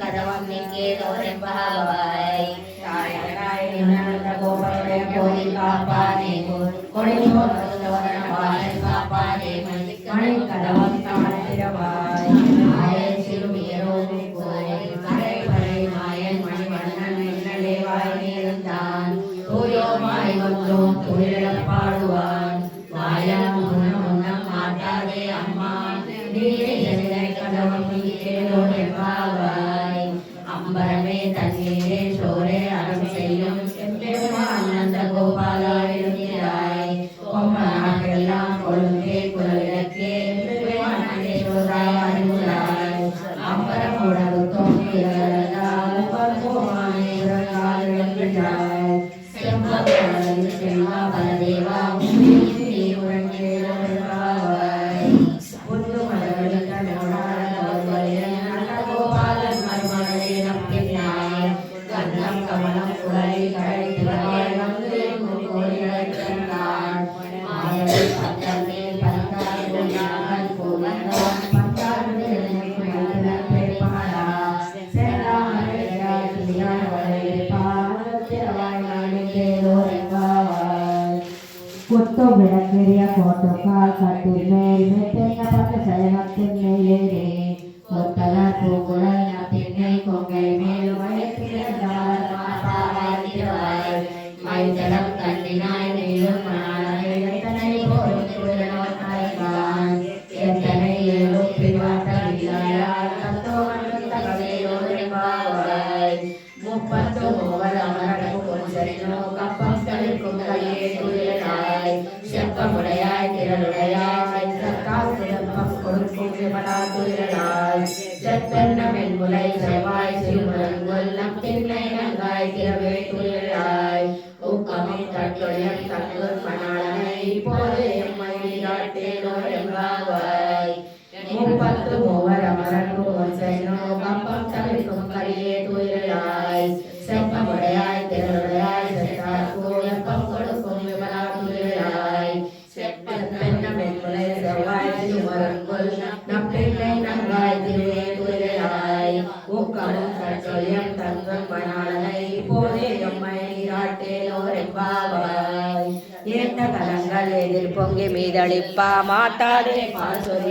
கடவன்னிக்கேதோரெம்பாவாய் தாயனாய் நின்னந்த கோபுடைய கோயில் காப்பானே கொடியோரவாய் காப்பானே மணி கடவன் தாழ்த்திரவாய் மாயன் சிறுமியரோடு கோயில் கரை வரை மாயன் மணிவண்ணன் மின்னலேவாய் நேர்ந்தான் தூயோமாய் வந்தோம் துயிலப்பாடுவான் மாயன் முன்னம் மாட்டாதே அம்மா நீரை கடவன்னிக்கேதோரெம்பாவாய் அம்பரமே தண்ணீரே சோரே அறம் செய்யும் ஆனந்த கோபாலா இருக்கிறாய் கொம்பனாக்கெல்லாம் கொழுந்தே குலவிளக்கே அறிவுராய் அம்பரம் உடல் தோன்றியதெல்லாம் செல்வா பலதேவா கமலம் குழலி கழித்துவாய் வந்து கோயிலென்றான் மாயவை பத்தமே பந்தாய் பூவன் பந்தாடு பெருமாளா செல்லாமலையாய் பாலத்திரவாய் நாடுகேதோரெம்பாவாய் கொத்து விளக்கெரிய கோட்டுக்கால் கட்டில் மேல் மெத்தென்ன பட்ட சயனத்தின் மேலேறே கொத்தல பூக்குழல் நப்பின்னை கொங்கை மேல் வயத்திருந்தார் மைதளம் கண்ணினாய் நீளும் எத்தனை போருத்தான் எத்தனை ஏழும் பிரிவாட்டவில்லையார் தத்தோமன்பாவாய் 33 அமரனும் கொஞ்சரினோ கப்பம் தளிர்க்கும் கையே துயிலாய் செப்பமுடையாய் திரளுடையாய் சர்க்கார் சிறப்பம் கொடுக்கும் விமலா துயிலாய் செப்பெண்ணமென் முலை செவ்வாய் சிறுமரங்குல் நம்பின்னை நங்காய் திரவே துயிலாய் உக்கமும் தட்டுடையம் தங்கு மணாளனை இப்போது எம்மை நீராட்டேனோரெம்பாவாய் 33 அமரனும் கொஞ்சரினோ கப்பம் தளிர்க்கும் கையே துயிலாய் செப்பமுடையாய் திரளுடையாய் செத்தார்க்கு எப்பம் கொடுக்கும் விமலா துயிலாய் செப்பெண்ணமென் முலை செவ்வாய் சிறுமரங்குல் நம்பின்னை நங்காய் திரவே துயிலாய் உக்கமும் தட்டுடையம் தங்கு மணாளனை இப்போதே எம்மை நீராட்டேனோரெம்பாவாய் ஏத்த கலங்கள் எதிர் பொங்கி மீதளிப்பா மாட்டாதே பால் சொரி